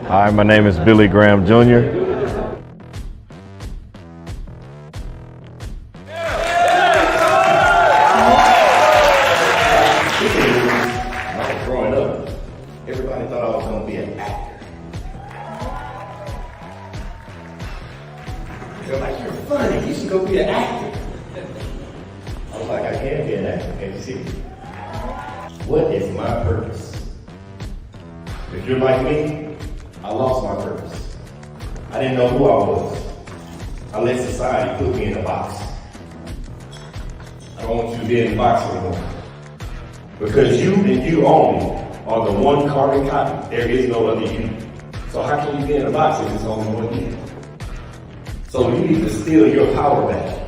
Hi, my name is Billy Graham Jr. Growing up, everybody thought I was going to be an actor. They're like, you're funny, you should go be an actor. I was like, I can't be an actor, can't you see? What is my purpose? If you're like me, I lost my purpose. I didn't know who I was. I let society put me in a box. I don't want you to be in the box anymore. Because you and you only are the one carbon copy. There is no other you. So how can you be in a box if it's only one you? So you need to steal your power back.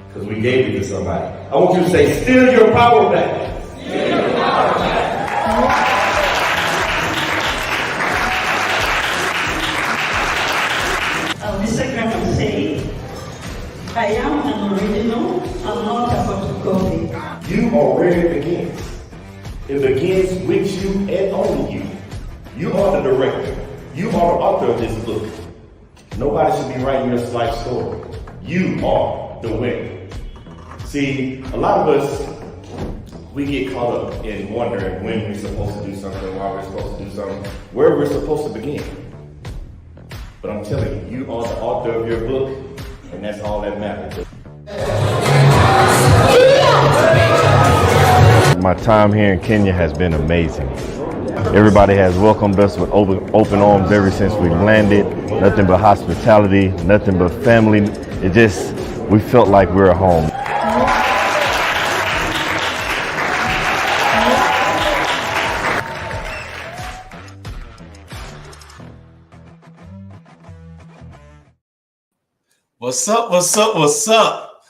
Because we gave it to somebody. I want you to say, steal your power back. Steal your power back. Mr. Graham said, I am an original, I'm not a photocopy. You are where it begins. It begins with you and only you. You are the director. You are the author of this book. Nobody should be writing your life story. You are the winner. See, a lot of us, we get caught up in wondering when we're supposed to do something, why we're supposed to do something, where we're supposed to begin. But I'm telling you, you are the author of your book, and that's all that matters. My time here in Kenya has been amazing. Everybody has welcomed us with open arms ever since we landed. Nothing but hospitality, nothing but family. We felt like we were home. What's up, what's up, what's up?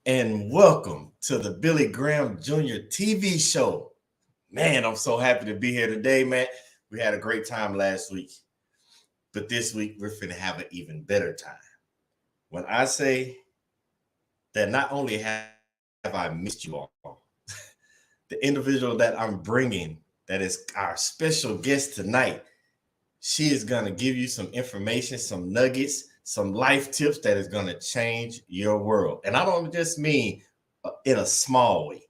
And welcome to the Billy Graham Jr. TV show. Man, I'm so happy to be here today, man. We had a great time last week, but this week we're finna have an even better time. When I say that not only have I missed you all, the individual that I'm bringing, that is our special guest tonight, she is gonna give you some information, some nuggets, some life tips that is going to change your world. And I don't just mean in a small way.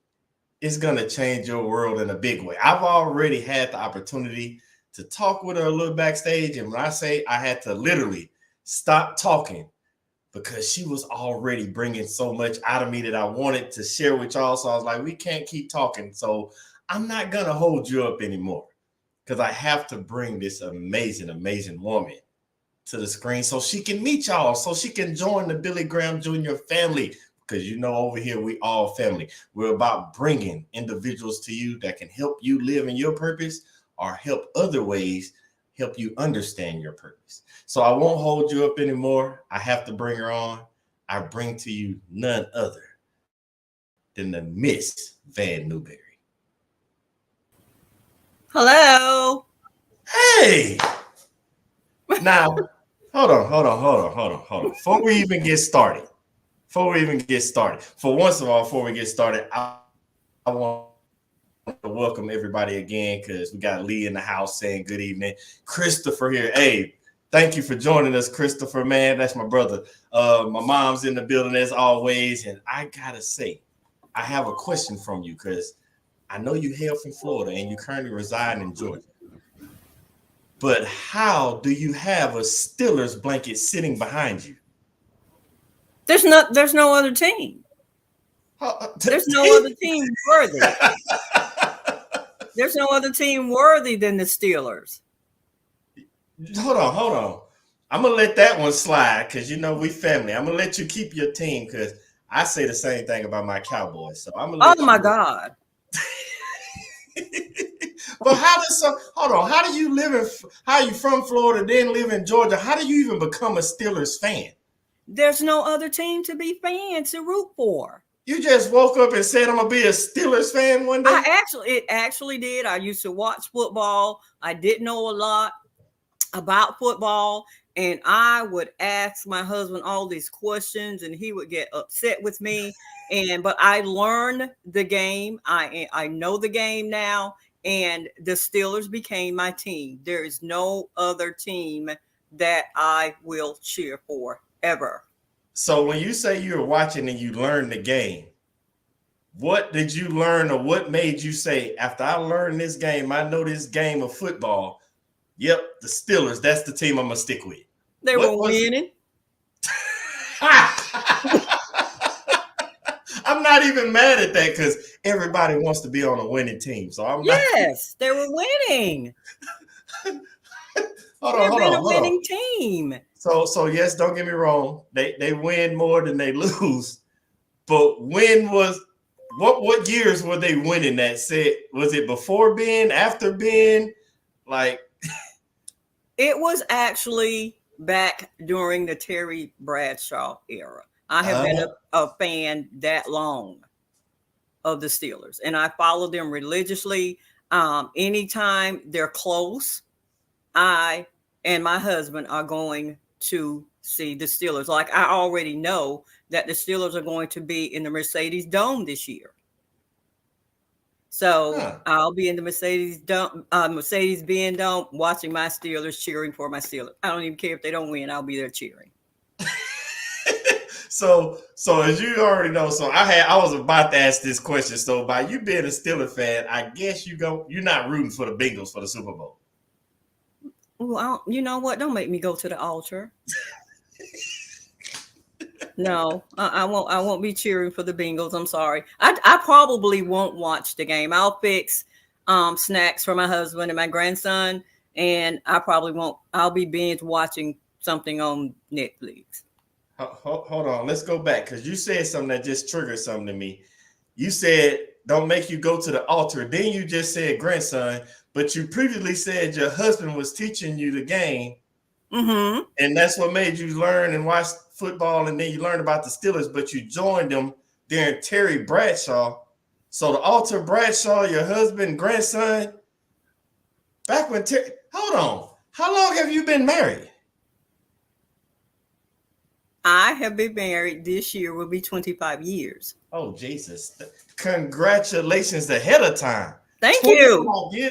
It's going to change your world in a big way. I've already had the opportunity to talk with her a little backstage. And when I say I had to literally stop talking because she was already bringing so much out of me that I wanted to share with y'all. So I was like, we can't keep talking. So I'm not going to hold you up anymore because I have to bring this amazing, amazing woman to the screen so she can meet y'all, so she can join the Billy Graham Jr. family. Because you know, over here, we all family. We're about bringing individuals to you that can help you live in your purpose or help other ways, help you understand your purpose. So I won't hold you up anymore. I have to bring her on. I bring to you none other than the Miss Van Newberry. Hello. Hey. Now, hold on. Before we even get started, before we get started, I want to welcome everybody again because we got Lee in the house saying good evening. Christopher here. Hey, thank you for joining us, Christopher, man. That's my brother. My mom's in the building as always. And I got to say, I have a question from you because I know you hail from Florida and you currently reside in Georgia. But how do you have a Steelers blanket sitting behind you? There's no other team. There's no other team worthy. There's no other team worthy than the Steelers. Hold on. I'm going to let that one slide because, you know, we family. I'm going to let you keep your team because I say the same thing about my Cowboys. So I'm going to Oh, my God. But how do you how are you from Florida, then live in Georgia? How do you even become a Steelers fan? There's no other team to be fans to root for. You just woke up and said, I'm going to be a Steelers fan one day? It actually did. I used to watch football. I didn't know a lot about football. And I would ask my husband all these questions and he would get upset with me. But I learned the game. I know the game now. and the Steelers became my team. There is no other team that I will cheer for ever. So when you say you were watching and you learned the game, what did you learn, or what made you say, after I learned this game, I know this game of football, yep, the Steelers, that's the team I'm going to stick with? They What were was it? winning. I'm not even mad at that because everybody wants to be on a winning team. So I'm not. Yes, they were winning. Hold They've on, been a hold on. winning team. So yes, don't get me wrong. They win more than they lose. But what years were they winning that set? Was it before Ben, after Ben? Like, It was actually back during the Terry Bradshaw era. I have been a fan that long of the Steelers, and I follow them religiously. Anytime they're close, I and my husband are going to see the Steelers. Like, I already know that the Steelers are going to be in the Mercedes Dome this year. So I'll be in the Mercedes-Benz Dome watching my Steelers, cheering for my Steelers. I don't even care if they don't win. I'll be there cheering. So as you already know, I was about to ask this question. So by you being a Steelers fan, I guess you're not rooting for the Bengals for the Super Bowl. Well, you know what? Don't make me go to the altar. No, I won't. I won't be cheering for the Bengals. I'm sorry. I probably won't watch the game. I'll fix snacks for my husband and my grandson, and I probably won't. I'll be binge watching something on Netflix. Hold on. Let's go back because you said something that just triggered something to me. You said don't make you go to the altar. Then you just said grandson, but you previously said your husband was teaching you the game. Mm-hmm. And that's what made you learn and watch football, and then you learned about the Steelers, but you joined them during Terry Bradshaw. So the altar Bradshaw, your husband, grandson, back when hold on. How long have you been married? I have been married. This year will be 25 years. Oh, Jesus. Congratulations ahead of time. Thank you. Yeah,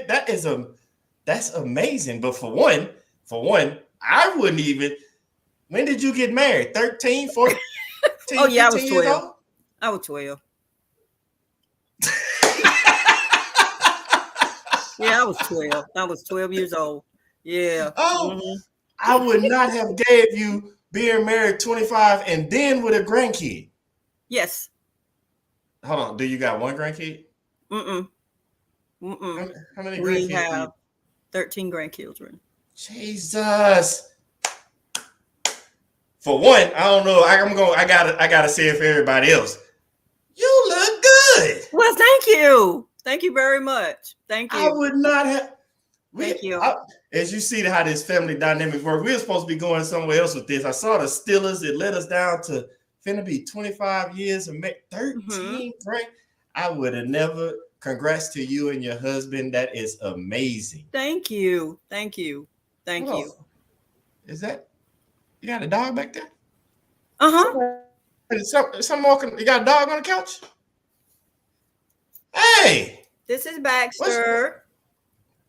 that's amazing. But for one, I wouldn't even. When did you get married? 13, 14? Oh, yeah, I was 12. 12. I was 12. Yeah, I was 12. I was 12 years old. Yeah. Oh, I would not have gave you being married 25 and then with a grandkid. Yes. Hold on. Do you got one grandkid? Mm-mm. How many grandkids? We have 13 grandchildren. Jesus. For one, I don't know. I gotta say it for everybody else. You look good. Well, thank you. Thank you very much. Thank you. I would not have. Thank you. As you see how this family dynamic works, we were supposed to be going somewhere else with this. I saw the Steelers. It led us down to finna be 25 years and make 13 great. I would have never. Congrats to you and your husband. That is amazing. Thank you. Thank you. Thank you. Is that you got a dog back there? Some more. You got a dog on the couch? Hey, this is Baxter.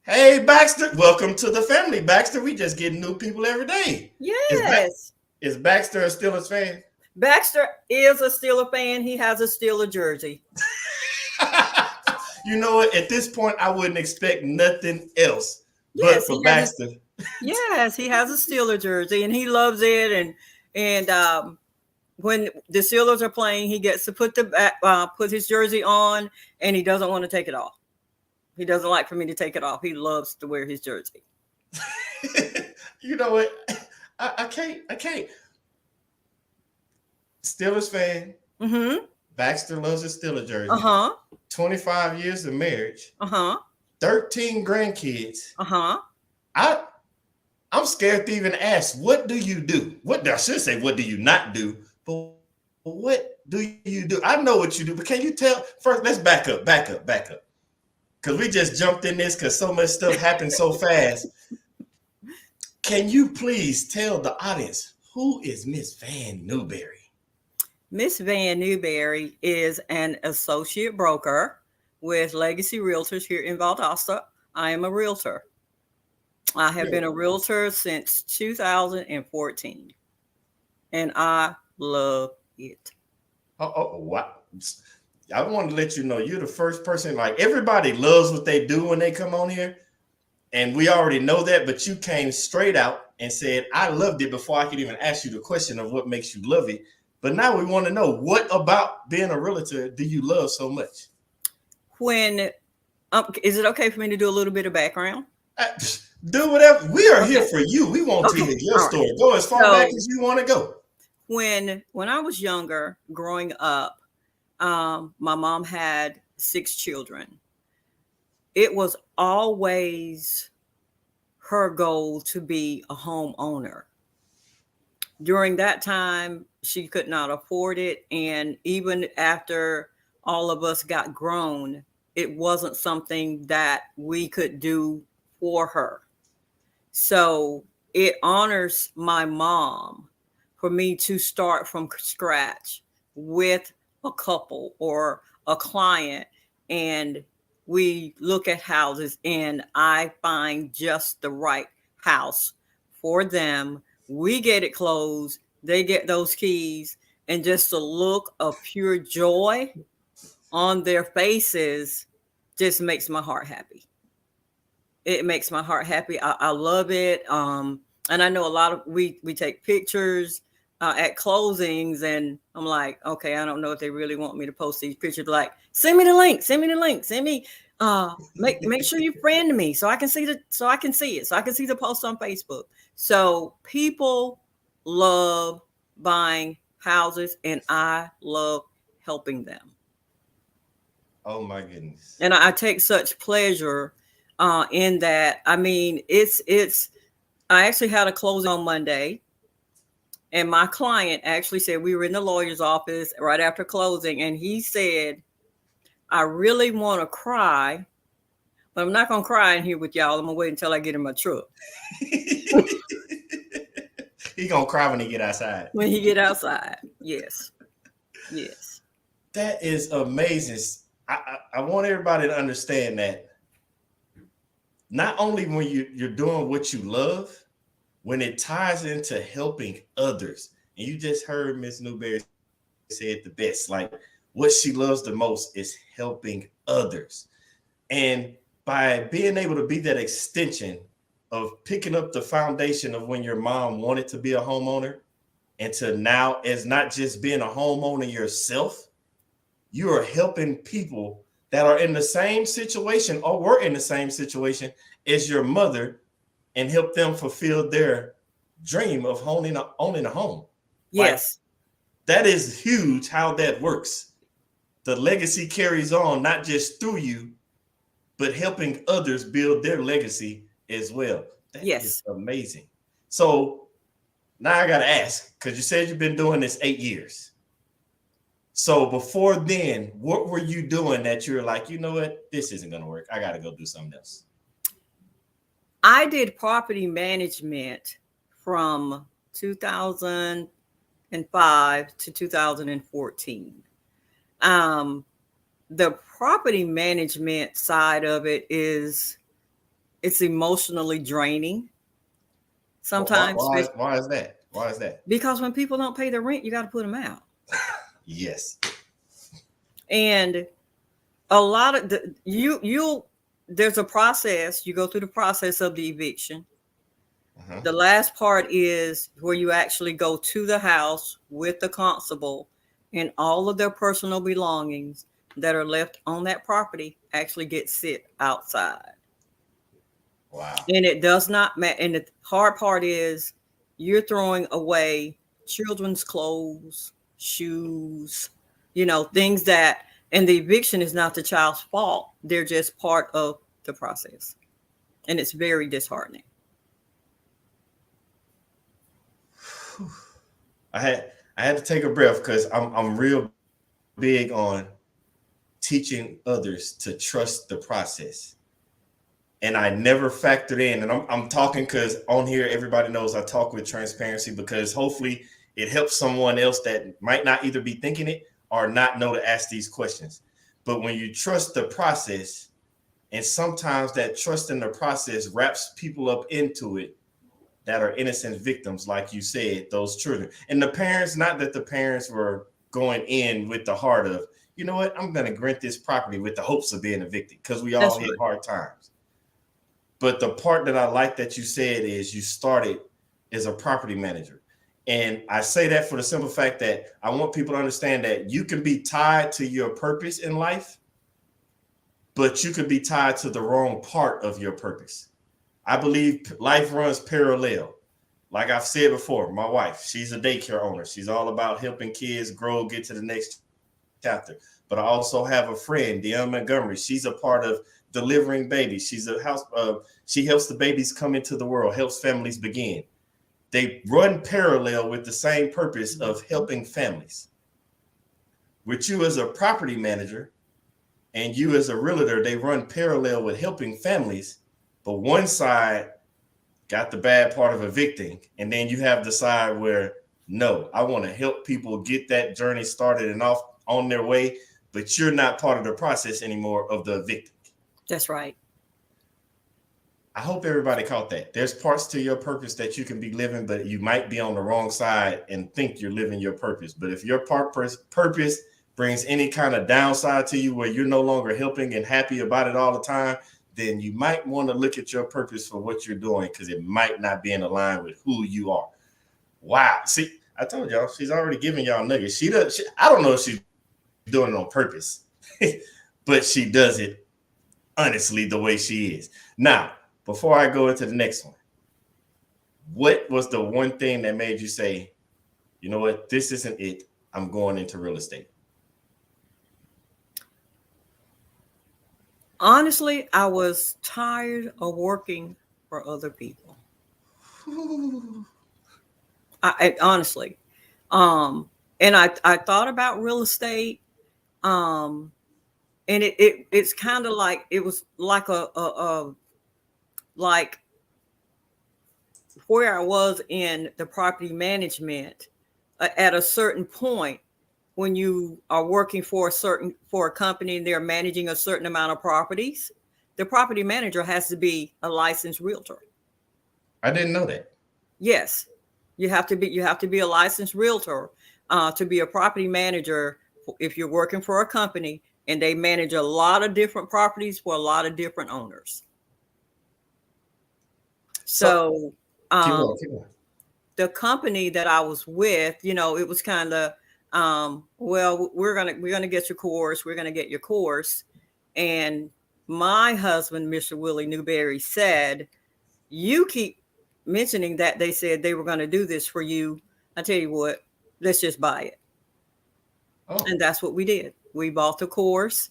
Hey, Baxter. Welcome to the family, Baxter. We just getting new people every day. Yes. Is Baxter a Steelers fan? Baxter is a Steeler fan. He has a Steeler jersey. You know what? At this point, I wouldn't expect nothing else but for Baxter. Yes, he has a Steeler jersey and he loves it. And when the Steelers are playing, he gets to put his jersey on, and he doesn't want to take it off. He doesn't like for me to take it off. He loves to wear his jersey. You know what? I can't. Steelers fan. Mm-hmm. Baxter loves his Steelers jersey. 25 years of marriage. 13 grandkids. I'm scared to even ask, what do you do? I should say, what do you not do? But what do you do? I know what you do, but can you tell? First, let's back up. Because we just jumped in this because so much stuff happened so fast. Can you please tell the audience, who is Miss Van Newberry? Miss Van Newberry is an associate broker with Legacy Realtors here in Valdosta. I am a realtor. I have been a realtor since 2014, and I love it. Oh, wow. I want to let you know you're the first person. Like, everybody loves what they do when they come on here, and we already know that, but you came straight out and said, I loved it before I could even ask you the question of what makes you love it. But now we want to know, what about being a realtor do you love so much? When is it okay for me to do a little bit of background? Do whatever. We are here for you. We want to hear your story. Go as far back as you want to go. When I was younger, growing up, my mom had 6 children. It was always her goal to be a homeowner. During that time, she could not afford it. And even after all of us got grown, it wasn't something that we could do for her. So it honors my mom for me to start from scratch with a couple or a client, and we look at houses and I find just the right house for them. We get it closed, they get those keys, and just the look of pure joy on their faces just makes my heart happy. It makes my heart happy. I love it. And I know a lot of we take pictures at closings, and I'm like, okay, I don't know if they really want me to post these pictures. Like, send me the link, send me, make sure you friend me so I can see so I can see the post on Facebook. So people love buying houses, and I love helping them. Oh my goodness. And I take such pleasure in that. I mean, I actually had a closing on Monday, and my client actually said, we were in the lawyer's office right after closing, and he said, I really want to cry, but I'm not going to cry in here with y'all. I'm going to wait until I get in my truck. He going to cry when he get outside. When he get outside. Yes. Yes. That is amazing. I want everybody to understand that not only when you're doing what you love, when it ties into helping others, and you just heard Miss Newberry say it the best, like what she loves the most is helping others. And by being able to be that extension of picking up the foundation of when your mom wanted to be a homeowner, and to now as not just being a homeowner yourself, you are helping people that are in the same situation or were in the same situation as your mother, and help them fulfill their dream of owning a home. Yes. Like, that is huge how that works. The legacy carries on, not just through you, but helping others build their legacy as well. That is amazing. So now I got to ask, because you said you've been doing this 8 years. So before then, what were you doing that you're like, you know what, this isn't going to work, I got to go do something else? I did property management from 2005 to 2014. The property management side of it it's emotionally draining. Sometimes. Why is that? Why is that? Because when people don't pay their rent, you got to put them out. Yes. And a lot of there's a process. You go through the process of the eviction. Uh-huh. The last part is where you actually go to the house with the constable, and all of their personal belongings that are left on that property actually get sit outside. Wow. And it does not matter. And the hard part is you're throwing away children's clothes, shoes, things that, and the eviction is not the child's fault. They're just part of the process. And it's very disheartening. I had to take a breath, because I'm real big on teaching others to trust the process. And I never factored in, and I'm talking because on here, everybody knows I talk with transparency, because hopefully it helps someone else that might not either be thinking it or not know to ask these questions. But when you trust the process, and sometimes that trust in the process wraps people up into it that are innocent victims, like you said, those children. And the parents, not that the parents were going in with the heart of, you know what, I'm going to rent this property with the hopes of being evicted, because we all hit hard times. But the part that I like that you said is you started as a property manager. And I say that for the simple fact that I want people to understand that you can be tied to your purpose in life, but you could be tied to the wrong part of your purpose. I believe life runs parallel. Like I've said before, my wife, she's a daycare owner. She's all about helping kids grow, get to the next chapter. But I also have a friend, Deanna Montgomery. She's a part of delivering babies. She's a house. She helps the babies come into the world, helps families begin. They run parallel with the same purpose of helping families. With you as a property manager and you as a realtor, they run parallel with helping families, but one side got the bad part of evicting, and then you have the side where, no, I want to help people get that journey started and off on their way, but you're not part of the process anymore of the evicting. That's right. I hope everybody caught that. There's parts to your purpose that you can be living, but you might be on the wrong side and think you're living your purpose. But if your purpose brings any kind of downside to you where you're no longer helping and happy about it all the time, then you might want to look at your purpose for what you're doing, because it might not be in line with who you are. Wow. See, I told y'all, she's already giving y'all nuggets. I don't know if she's doing it on purpose, but she does it honestly the way she is. Now, before I go into the next one, what was the one thing that made you say, you know what, this isn't it, I'm going into real estate? Honestly, I was tired of working for other people. I honestly, and I thought about real estate, and it's kind of like, it was like like where I was in the property management at a certain point. When you are working for a company and they're managing a certain amount of properties, the property manager has to be a licensed realtor. I didn't know that. Yes, you have to be a licensed realtor to be a property manager if you're working for a company and they manage a lot of different properties for a lot of different owners. So keep going. The company that I was with, it was kind of, well, we're gonna get your course. We're gonna get your course. And my husband, Mr. Willie Newberry, said, you keep mentioning that they said they were going to do this for you. I tell you what, let's just buy it. Oh. And that's what we did. We bought the course,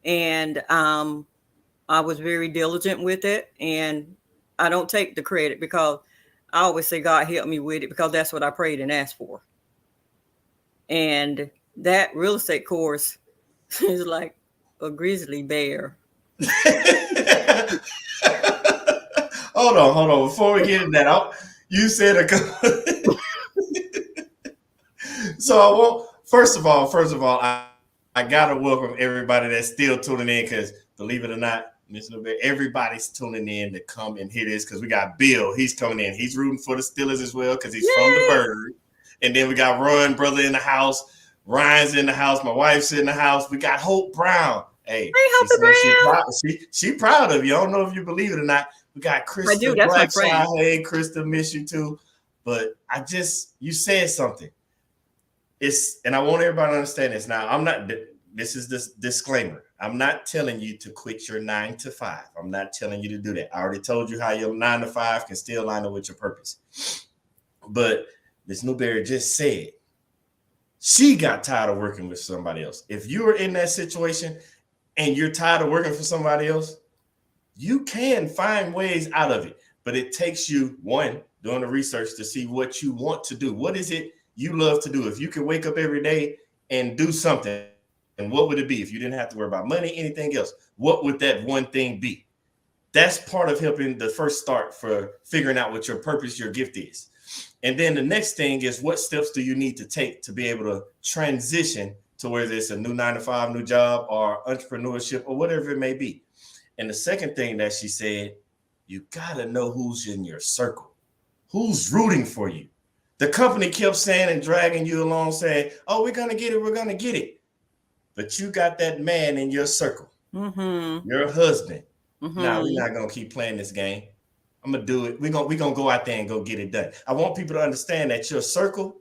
and I was very diligent with it. And I don't take the credit, because I always say God help me with it, because that's what I prayed and asked for. And that real estate course is like a grizzly bear. Hold on. Before we get into that, you said so I want, first of all, I gotta welcome everybody that's still tuning in, because believe it or not, everybody's tuning in to come and hear this, because we got Bill. He's coming in. He's rooting for the Steelers as well, because he's from the Bird. And then we got Ron, brother, in the house. Ryan's in the house. My wife's in the house. We got Hope Brown. Hey, she proud of you. I don't know if you believe it or not. We got Krista. I do. That's my friend. Hey, Krista, miss you too. But you said something. And I want everybody to understand this. Now, this is this disclaimer. I'm not telling you to quit your 9 to 5. I'm not telling you to do that. I already told you how your 9 to 5 can still line up with your purpose. But Ms. Newberry just said she got tired of working with somebody else. If you are in that situation and you're tired of working for somebody else, you can find ways out of it. But it takes you, one, doing the research to see what you want to do. What is it you love to do? If you could wake up every day and do something, and what would it be? If you didn't have to worry about money, anything else, what would that one thing be? That's part of helping the first start for figuring out what your purpose, your gift is. And then the next thing is, what steps do you need to take to be able to transition to to whether it's a new 9-to-5, new job, or entrepreneurship, or whatever it may be. And the second thing that she said, you gotta know who's in your circle, who's rooting for you. The company kept saying and dragging you along, saying, "Oh, we're gonna get it, we're gonna get it," but you got that man in your circle, your husband. Now we're not gonna keep playing this game. I'm gonna do it. We're gonna go out there and go get it done. I want people to understand that your circle,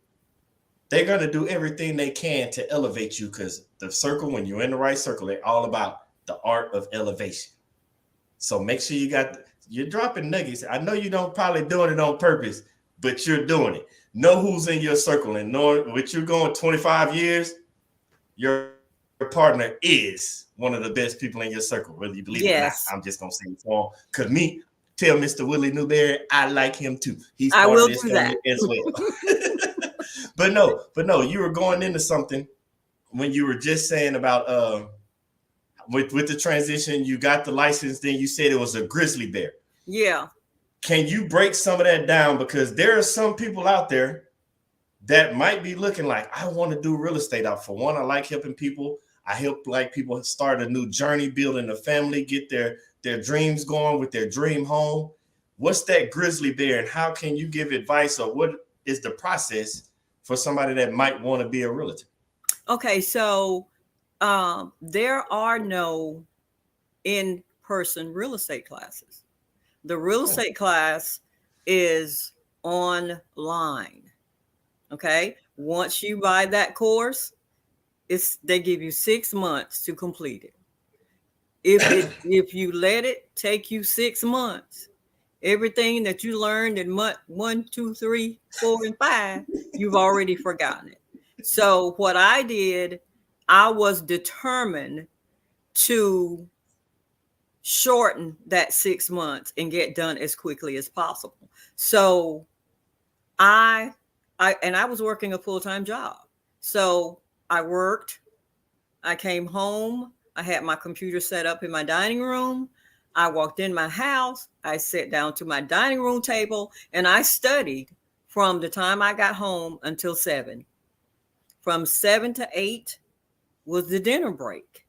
they're gonna do everything they can to elevate you, because the circle, when you're in the right circle, they're all about the art of elevation. So make sure you're dropping nuggets. I know you don't probably doing it on purpose, but you're doing it. Know who's in your circle, and knowing what you're going 25 years, your partner is one of the best people in your circle, whether you believe it or not. I'm just gonna say it for him, because me, tell Mr. Willie Newberry, I like him too. He's part of this family as well. But no, you were going into something when you were just saying about with the transition, you got the license, then you said it was a grizzly bear. Yeah. Can you break some of that down? Because there are some people out there that might be looking like, I want to do real estate. For one, I like helping people. I help like people start a new journey, building a family, get their dreams going with their dream home. What's that grizzly bear, and how can you give advice, or what is the process for somebody that might want to be a realtor? Okay, so there are no in-person real estate classes. The real estate class is online. Okay. Once you buy that course, they give you 6 months to complete it. If you let it take you 6 months, everything that you learned in month 1, 2, 3, 4, and 5, you've already forgotten it. So what I did, I was determined to shorten that 6 months and get done as quickly as possible. So I was working a full-time job. So I worked, I came home, I had my computer set up in my dining room. I walked in my house, I sat down to my dining room table, and I studied from the time I got home until 7. From 7 to 8 was the dinner break.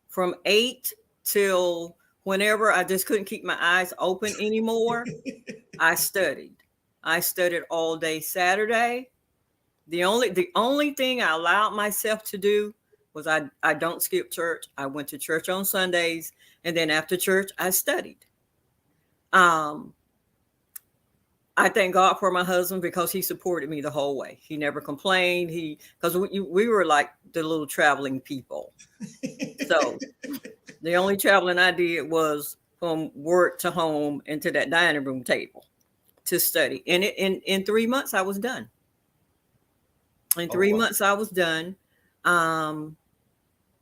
From 8 till whenever I just couldn't keep my eyes open anymore, I studied. I studied all day Saturday. The only thing I allowed myself to do was I don't skip church. I went to church on Sundays, and then after church, I studied. I thank God for my husband, because he supported me the whole way. He never complained. Because we were like the little traveling people. So the only traveling I did was from work to home and to that dining room table to study. And in 3 months, I was done. In 3 months, I was done.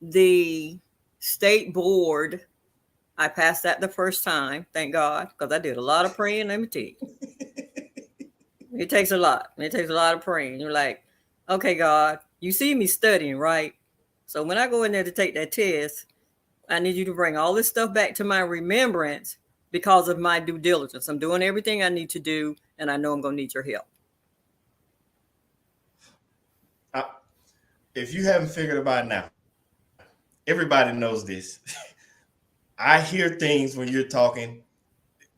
The state board, I passed that the first time, thank God, because I did a lot of praying. Let me tell you. It takes a lot. It takes a lot of praying. You're like, okay, God, you see me studying, right? So when I go in there to take that test, I need you to bring all this stuff back to my remembrance because of my due diligence. I'm doing everything I need to do, and I know I'm going to need your help. If you haven't figured it out now, everybody knows this. I hear things when you're talking,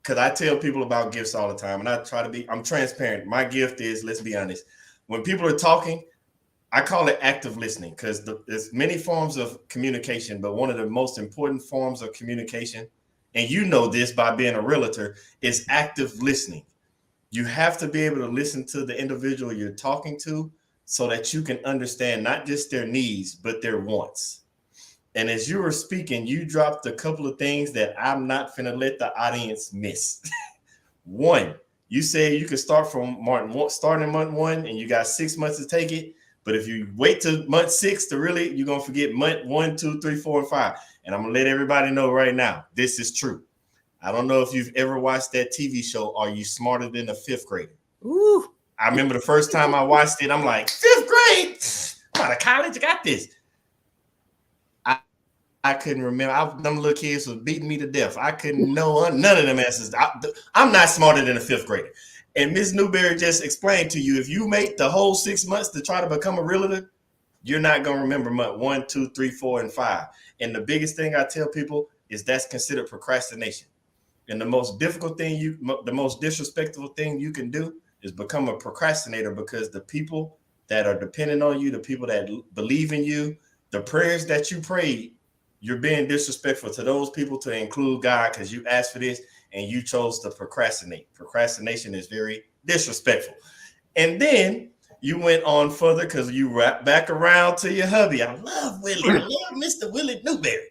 because I tell people about gifts all the time, and I'm transparent. My gift is, let's be honest, when people are talking, I call it active listening, because there's many forms of communication, but one of the most important forms of communication, and you know this by being a realtor, is active listening. You have to be able to listen to the individual you're talking to so that you can understand not just their needs, but their wants. And as you were speaking, you dropped a couple of things that I'm not finna let the audience miss. One, you said you could start from starting month 1 and you got 6 months to take it. But if you wait till month 6 to really, you're going to forget month 1, 2, 3, 4, and 5. And I'm going to let everybody know right now, this is true. I don't know if you've ever watched that TV show, Are You Smarter Than a Fifth Grader? Ooh. I remember the first time I watched it, I'm like, 5th grade? I'm out of college, I got this. I couldn't remember. Them little kids was beating me to death. I couldn't know none of them answers. I'm not smarter than a 5th grader. And Ms. Newberry just explained to you, if you make the whole 6 months to try to become a realtor, you're not going to remember month 1, 2, 3, 4, and 5. And the biggest thing I tell people is that's considered procrastination. And the most disrespectful thing you can do is become a procrastinator, because the people that are depending on you, the people that believe in you, the prayers that you prayed, you're being disrespectful to those people, to include God, because you asked for this and you chose to procrastinate. Procrastination is very disrespectful. And then you went on further because you wrapped back around to your hubby. I love Willie. I love Mr. Willie Newberry.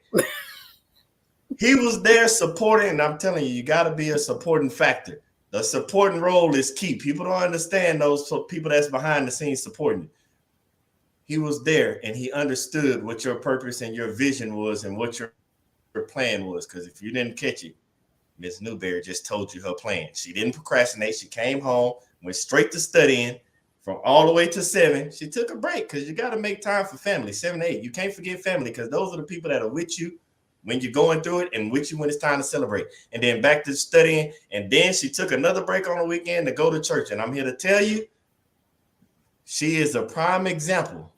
He was there supporting, and I'm telling you, you got to be a supporting factor. The supporting role is key. People don't understand those people that's behind the scenes supporting you. He was there, and he understood what your purpose and your vision was and what your plan was. Because if you didn't catch it, Miss Newberry just told you her plan. She didn't procrastinate. She came home, went straight to studying from all the way to 7. She took a break because you got to make time for family. 7 to 8. You can't forget family, because those are the people that are with you when you're going through it and with you when it's time to celebrate. And then back to studying. And then she took another break on the weekend to go to church. And I'm here to tell you, she is a prime example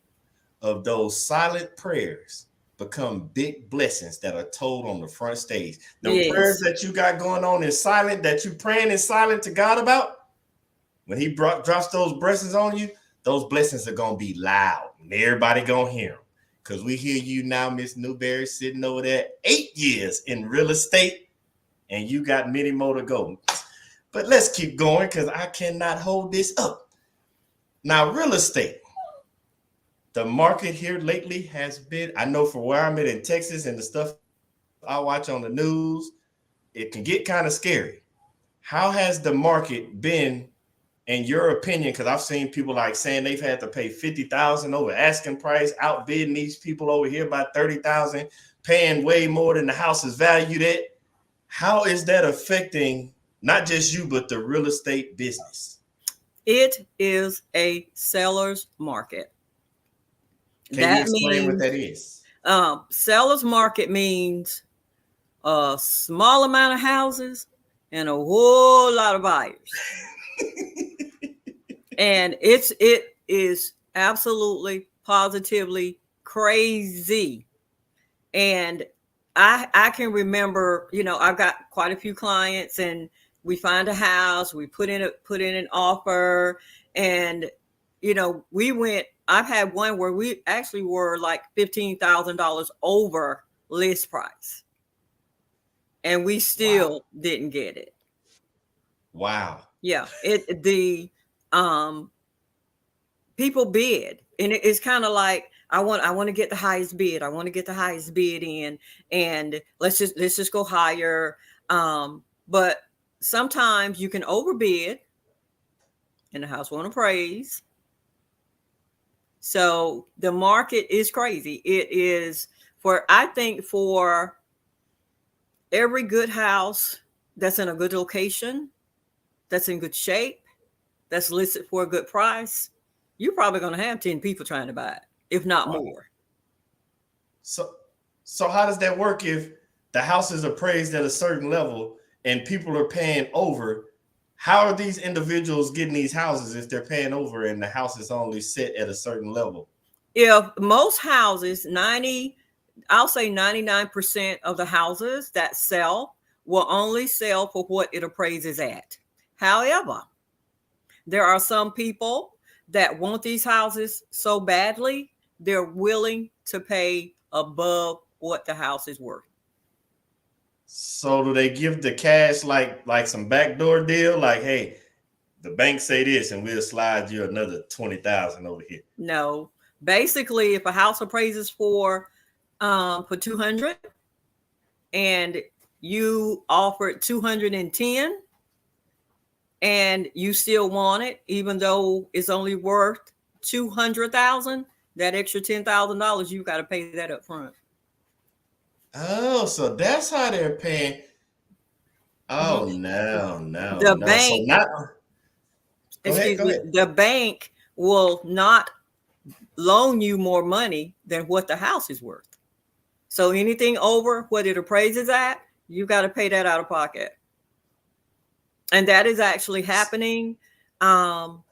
of those silent prayers become big blessings that are told on the front stage. The prayers that you got going on in silent, that you praying in silent to God about, when he drops those blessings on you, those blessings are going to be loud and everybody going to hear them. Because we hear you now, Miss Newberry, sitting over there 8 years in real estate, and you got many more to go. But let's keep going, because I cannot hold this up. Now, real estate. The market here lately has been, I know for where I'm at in Texas and the stuff I watch on the news, it can get kind of scary. How has the market been, in your opinion? Because I've seen people like saying they've had to pay $50,000 over asking price, outbidding these people over here by $30,000, paying way more than the house is valued at. How is that affecting not just you, but the real estate business? It is a seller's market. Can you explain what that is? Seller's market means a small amount of houses and a whole lot of buyers. And it is absolutely, positively crazy. And I can remember, I've got quite a few clients, and we find a house, we put in an offer, and I've had one where we actually were like $15,000 over list price, and we still didn't get it. Wow. Yeah. People bid, and it's kind of like, I want to get the highest bid. I want to get the highest bid in, and let's just go higher. But sometimes you can overbid and the house won't appraise. So the market is crazy. It is I think for every good house that's in a good location, that's in good shape, that's listed for a good price, you're probably going to have 10 people trying to buy it, if not more. So how does that work if the house is appraised at a certain level and people are paying over? How are these individuals getting these houses if they're paying over and the house is only set at a certain level? If most houses, I'll say 99% of the houses that sell will only sell for what it appraises at. However, there are some people that want these houses so badly, they're willing to pay above what the house is worth. So do they give the cash like some backdoor deal? Like, hey, the bank say this and we'll slide you another $20,000 over here. No. Basically, if a house appraises for 200 and you offered 210 and you still want it, even though it's only worth 200,000, that extra $10,000, you got to pay that up front. Oh, so that's how they're paying. Oh, no. The bank, Go ahead. The bank will not loan you more money than what the house is worth. So anything over what it appraises at, you got to pay that out of pocket. And that is actually happening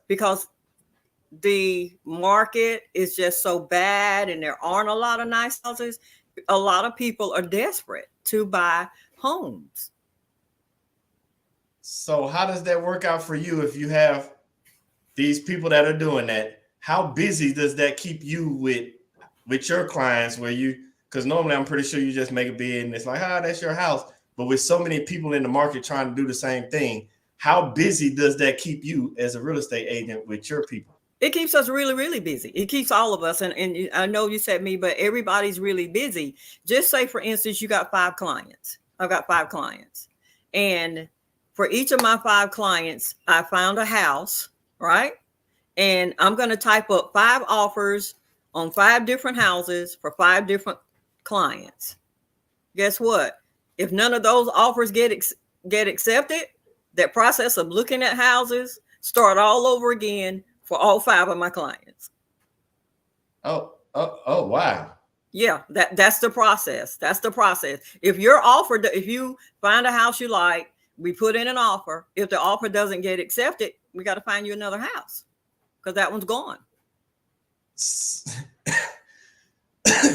because the market is just so bad and there aren't a lot of nice houses, a lot of people are desperate to buy homes. So how does that work out for you if you have these people that are doing that? How busy does that keep you with your clients where you, because normally I'm pretty sure you just make a bid and it's like, that's your house. But with so many people in the market trying to do the same thing, how busy does that keep you as a real estate agent with your people? It keeps us really, really busy. It keeps all of us. And I know you said me, but everybody's really busy. Just say, for instance, you got 5 clients. I've got 5 clients. And for each of my 5 clients, I found a house, right? And I'm going to type up 5 offers on 5 different houses for 5 different clients. Guess what? If none of those offers get accepted, that process of looking at houses start all over again for all 5 of my clients. Oh, wow. Yeah, that's the process. That's the process. If you're offered, if you find a house you like, we put in an offer. If the offer doesn't get accepted, we got to find you another house because that one's gone.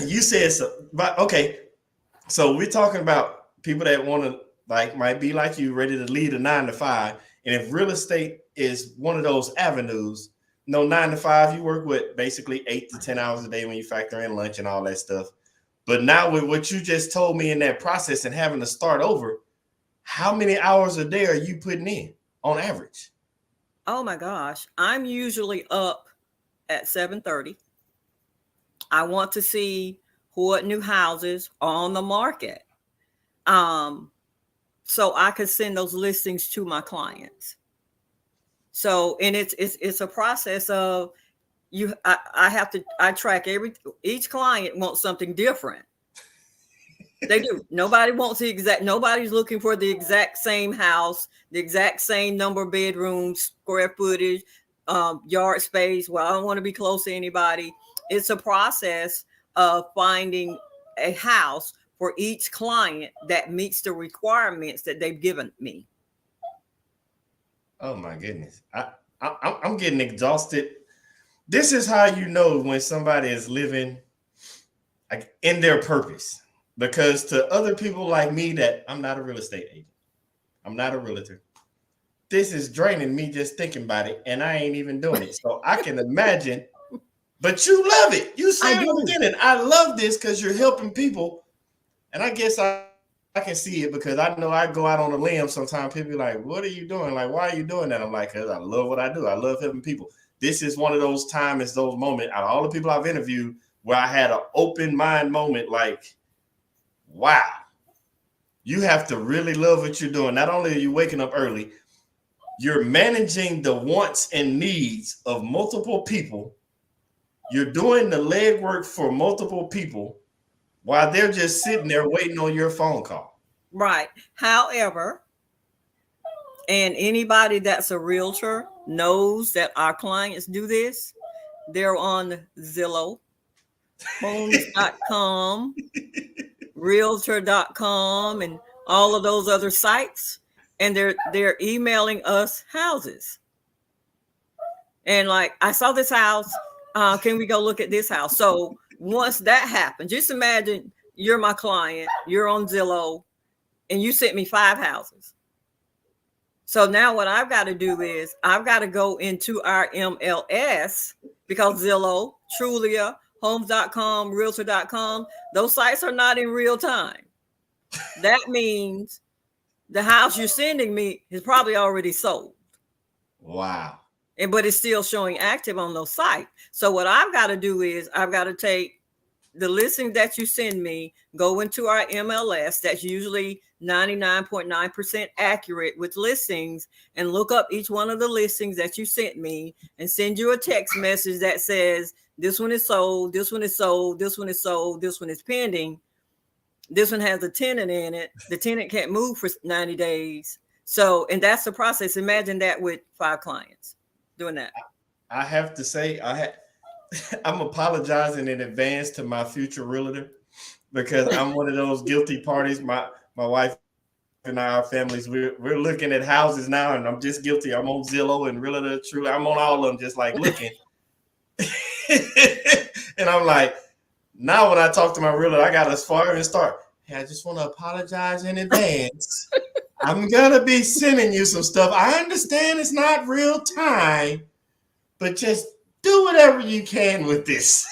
You said so, but okay. So we're talking about people that want to might be like you, ready to lead a 9 to 5. And if real estate is one of those avenues, 9 to 5, you work with basically 8 to 10 hours a day when you factor in lunch and all that stuff. But now with what you just told me in that process and having to start over, how many hours a day are you putting in on average? Oh my gosh. I'm usually up at 7:30. I want to see what new houses are on the market. So I could send those listings to my clients. So, and it's a process of I track each client wants something different. They do. Nobody's looking for the exact same house, the exact same number of bedrooms, square footage, yard space. Well, I don't want to be close to anybody. It's a process of finding a house for each client that meets the requirements that they've given me. Oh my goodness. I'm getting exhausted. This is how you know when somebody is living in their purpose. Because to other people like me that I'm not a real estate agent, I'm not a realtor, this is draining me just thinking about it, and I ain't even doing it. So I can imagine, but you love it. You said in the beginning, I love this because you're helping people. And I guess I can see it because I know I go out on a limb sometimes. People be like, what are you doing? Like, why are you doing that? I'm like, because I love what I do. I love helping people. This is one of those times, those moments, out of all the people I've interviewed, where I had an open mind moment like, wow, you have to really love what you're doing. Not only are you waking up early, you're managing the wants and needs of multiple people. You're doing the legwork for multiple people while they're just sitting there waiting on your phone call. Right. However, and anybody that's a realtor knows that our clients do this. They're on Zillow, homes.com, realtor.com, and all of those other sites. And they're emailing us houses. And like, I saw this house. Can we go look at this house? So once that happens, just imagine you're my client, you're on Zillow, and you sent me 5 houses. So now what I've got to do is I've got to go into our MLS because Zillow, Trulia, homes.com, realtor.com, those sites are not in real time. That means the house you're sending me is probably already sold. Wow. But it's still showing active on those sites. So what I've got to do is I've got to take the listing that you send me, go into our MLS, that's usually 99.9% accurate with listings, and look up each one of the listings that you sent me and send you a text message that says, this one is sold, this one is sold, this one is sold, this one is pending. This one has a tenant in it. The tenant can't move for 90 days. So, and that's the process. Imagine that with 5 clients doing that. I have to say, I'm apologizing in advance to my future realtor because I'm one of those guilty parties. My wife and our families, we're looking at houses now, and I'm just guilty. I'm on Zillow and Realtor True. I'm on all of them, just like looking. And I'm like, now when I talk to my realtor, I got to far and start. Hey, I just want to apologize in advance. I'm going to be sending you some stuff. I understand it's not real time, but just do whatever you can with this.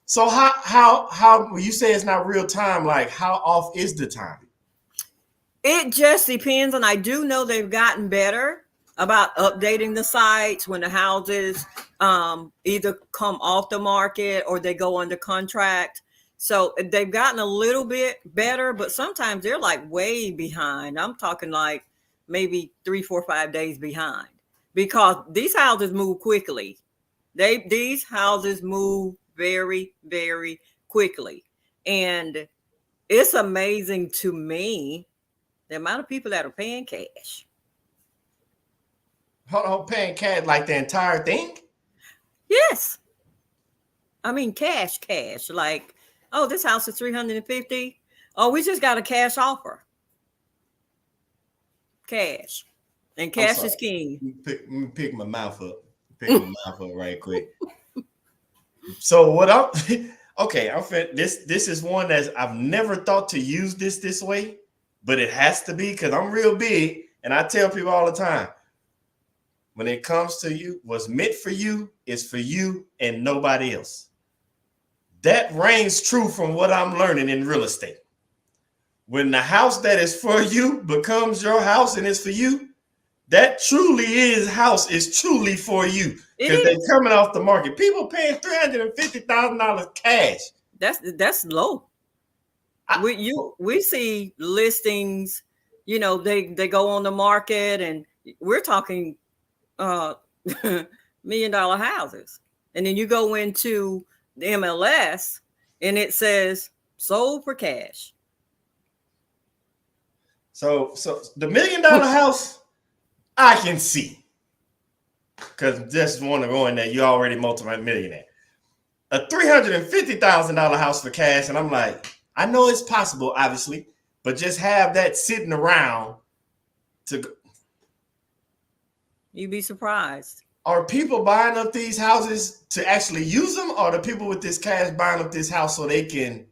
So how when you say it's not real time, like how off is the time? It just depends, and I do know they've gotten better about updating the sites when the houses either come off the market or they go under contract. So they've gotten a little bit better, but sometimes they're like way behind. I'm talking like maybe 3, 4, 5 days behind, because these houses move quickly. These houses move very, very quickly. And it's amazing to me the amount of people that are paying cash. Hold on, paying cash like the entire thing? Yes. I mean, cash. Like, oh, this house is $350. Oh, we just got a cash offer. Cash. And cash is king. Let me pick my mouth up. Right quick. So what I'm okay, this is one that I've never thought to use this way, but it has to be because I'm real big, and I tell people all the time, when it comes to you, what's meant for you is for you and nobody else. That reigns true from what I'm learning in real estate. When the house that is for you becomes your house and is for you, that truly is truly for you, because they're coming off the market. People paying $350,000 cash. That's low. We see listings, you know, they go on the market, and we're talking $1 million houses, and then you go into the MLS and it says sold for cash. So the $1 million house, I can see, because just want to go in there, you already multi-millionaire. A $350,000 house for cash, and I'm like, I know it's possible, obviously, but just have that sitting around to. You'd be surprised. Are people buying up these houses to actually use them, or the people with this cash buying up this house so they can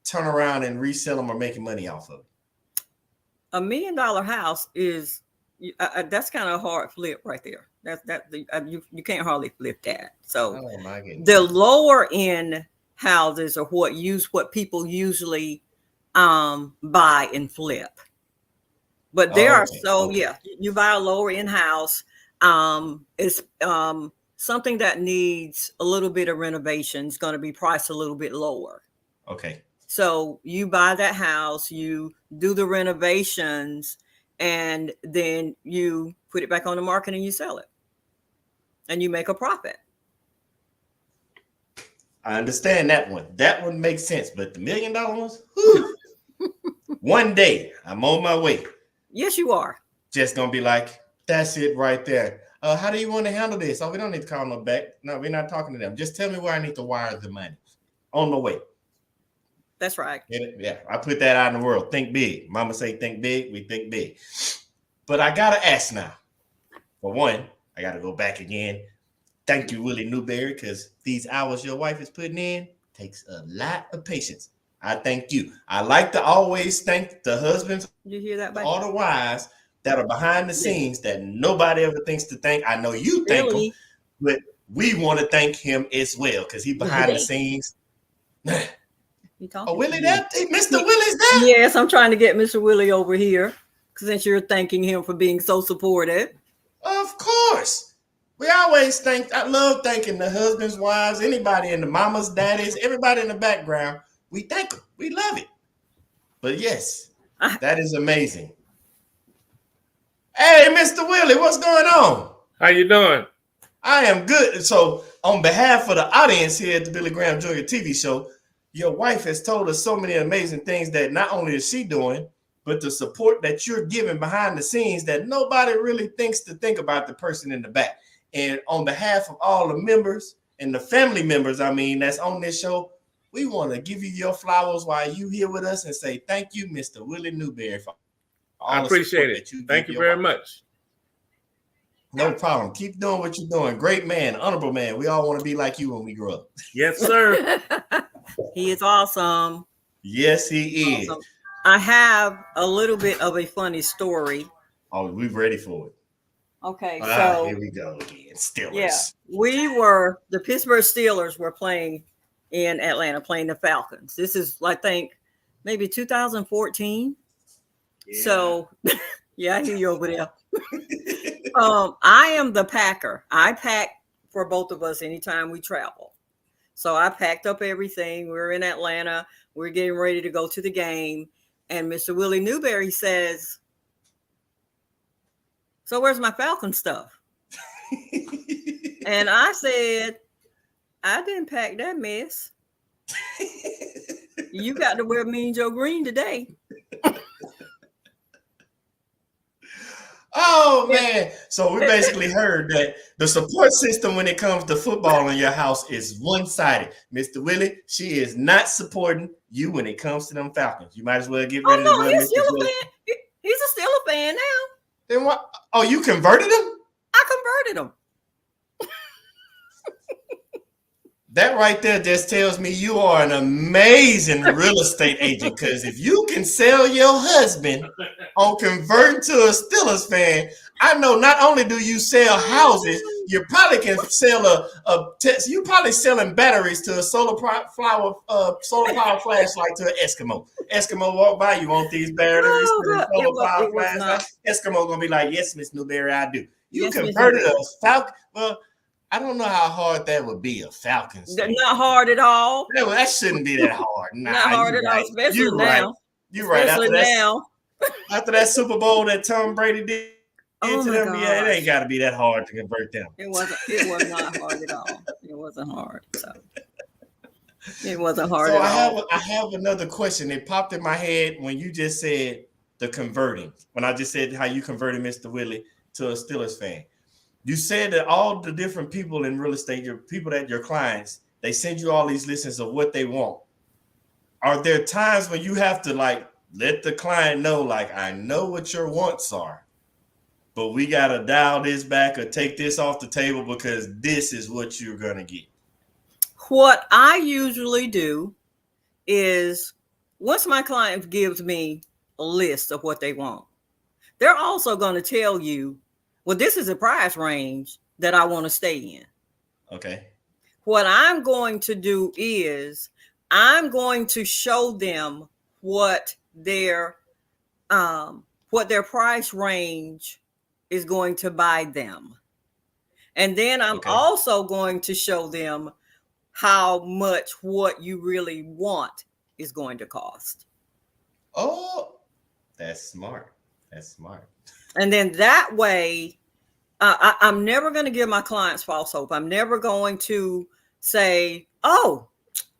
turn around and resell them or making money off of it? $1 million house is that's kind of a hard flip right there. You can't hardly flip that. So the lower end houses are what people usually buy and flip. But you buy a lower end house. It's something that needs a little bit of renovation. Is going to be priced a little bit lower. Okay. So you buy that house, you do the renovations, and then you put it back on the market and you sell it, and you make a profit. I understand that one. That one makes sense. But the $1 million ones, one day I'm on my way. Yes, you are. Just gonna be like, that's it right there. How do you want to handle this? Oh, we don't need to call them back. No, we're not talking to them. Just tell me where I need to wire the money. On the way. That's right. Yeah, I put that out in the world. Think big. Mama say think big. We think big. But I gotta ask now. For one, I gotta go back again. Thank you, Willie Newberry, because these hours your wife is putting in takes a lot of patience. I thank you. I like to always thank the husbands. You hear that? All the wives that are behind the scenes that nobody ever thinks to thank. I know you thank him, but we want to thank him as well because he's behind the scenes. Oh, Willie, Mr. Willie's there? Yes, I'm trying to get Mr. Willie over here since you're thanking him for being so supportive. Of course. We always I love thanking the husbands, wives, anybody in the mamas, daddies, everybody in the background. We thank them. We love it. But yes, that is amazing. Hey, Mr. Willie, what's going on? How you doing? I am good. So on behalf of the audience here at the Billy Graham Jr. TV show, your wife has told us so many amazing things that not only is she doing, but the support that you're giving behind the scenes that nobody really thinks to think about the person in the back. And on behalf of all the members and the family members, that's on this show, we want to give you your flowers while you here with us and say thank you, Mr. Willie Newberry, for all I appreciate it. Thank you very much. No problem. Keep doing what you're doing. Great man, honorable man. We all want to be like you when we grow up. Yes, sir. He is awesome. Yes, he is. Awesome. I have a little bit of a funny story. Oh, we ready for it. Okay, Here so we go again. Steelers. yeah, the Pittsburgh Steelers were playing in Atlanta, playing the Falcons. This is, I think, maybe 2014. Yeah. So, yeah, I hear you over there. I am the packer. I pack for both of us anytime we travel. So I packed up everything. We're in Atlanta. We're getting ready to go to the game. And Mr. Willie Newberry says, "So where's my Falcon stuff?" And I said, "I didn't pack that mess. You got to wear Mean Joe Green today." Oh man. So we basically heard that the support system when it comes to football in your house is one-sided. Mr. Willie, she is not supporting you when it comes to them Falcons. You might as well get ready Oh, no, to wear he's Mr. still a Willie. fan. He's a still a fan now. Then what? Oh, you converted him? I converted him. That right there just tells me you are an amazing real estate agent. Because if you can sell your husband on converting to a Steelers fan, I know not only do you sell houses, you probably can sell you probably selling batteries to a solar power flashlight to an Eskimo. Eskimo walk by, you want these batteries to a solar power flashlight? Eskimo gonna be like, "Yes, Miss Newberry, I do." You Yes, converted a Falcon. Well, I don't know how hard that would be, a Falcon. Not hard at all. That shouldn't be that hard. Nah, Not hard at all, right. especially You're now. right. You're right. Especially now. After that Super Bowl that Tom Brady did Oh to my them, yeah, it gosh. ain't got to be that hard to convert them. It was not hard at all. It wasn't hard. So it wasn't hard So at all. I have another question. It popped in my head when you just said the converting. When I just said how you converted Mr. Willie to a Steelers fan. You said that all the different people in real estate, your clients, they send you all these listings of what they want. Are there times when you have to like let the client know, like, I know what your wants are, but we got to dial this back or take this off the table because this is what you're going to get? What I usually do is once my client gives me a list of what they want, they're also going to tell you, well, this is a price range that I want to stay in. Okay. What I'm going to do is I'm going to show them what their price range is going to buy them. And then I'm also going to show them how much what you really want is going to cost. Oh, that's smart. That's smart. And then that way, I'm never going to give my clients false hope. I'm never going to say, "Oh,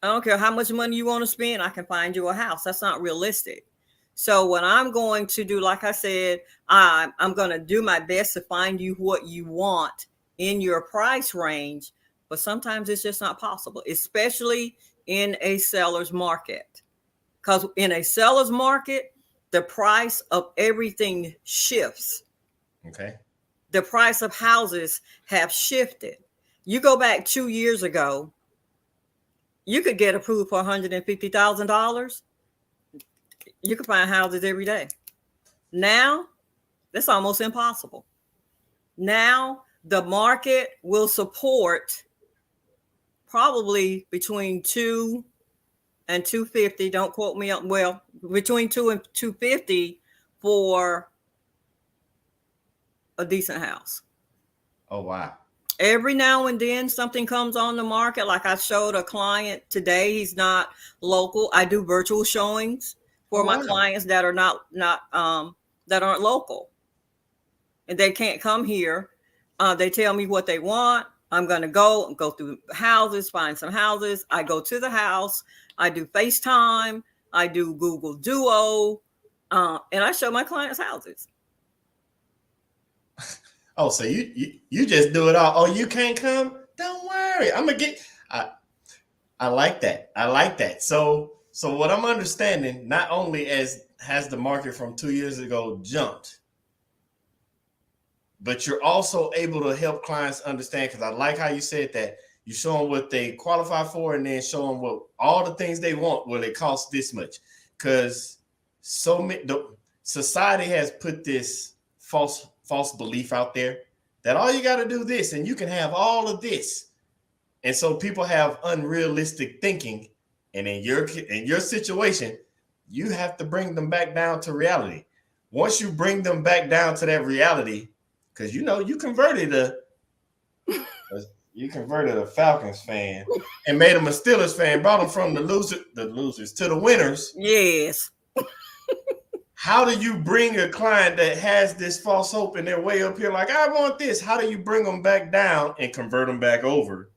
I don't care how much money you want to spend, I can find you a house." That's not realistic. So what I'm going to do, like I said, I'm going to do my best to find you what you want in your price range. But sometimes it's just not possible, especially in a seller's market. Because in a seller's market, the price of everything shifts. Okay. The price of houses have shifted. You go back 2 years ago, you could get approved for $150,000. You could find houses every day. Now, that's almost impossible. Now, the market will support probably between 2 and 250. Don't quote me on, well, between 2 and 250 for a decent house. Oh, wow. Every now and then something comes on the market. Like I showed a client today. He's not local. I do virtual showings for my clients that are not that aren't local, and they can't come here. They tell me what they want. I'm going to go through houses, find some houses. I go to the house. I do FaceTime. I do Google Duo, and I show my clients houses. Oh, so you just do it all. Oh, you can't come? Don't worry. I'm gonna get. I like that. I like that. So what I'm understanding, not only has the market from 2 years ago jumped, but you're also able to help clients understand, because I like how you said that. You show them what they qualify for and then show them what all the things they want, well, it costs this much. Because society has put this false belief out there that all you got to do this and you can have all of this. And so people have unrealistic thinking. And in your situation, you have to bring them back down to reality. Once you bring them back down to that reality, because you converted a Falcons fan and made them a Steelers fan, brought them from the losers to the winners. Yes. How do you bring a client that has this false hope and they're way up here like, I want this? How do you bring them back down and convert them back over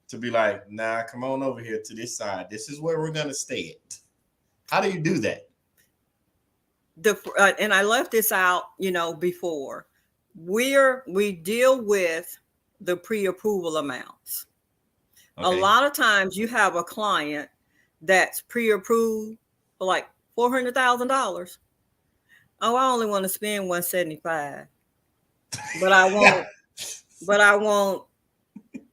to be like, nah, come on over here to this side. This is where we're going to stay at. How do you do that? And I left this out, before. We deal with the pre-approval amounts. Okay. A lot of times you have a client that's pre-approved for like $400,000. Oh, I only want to spend $175, but I want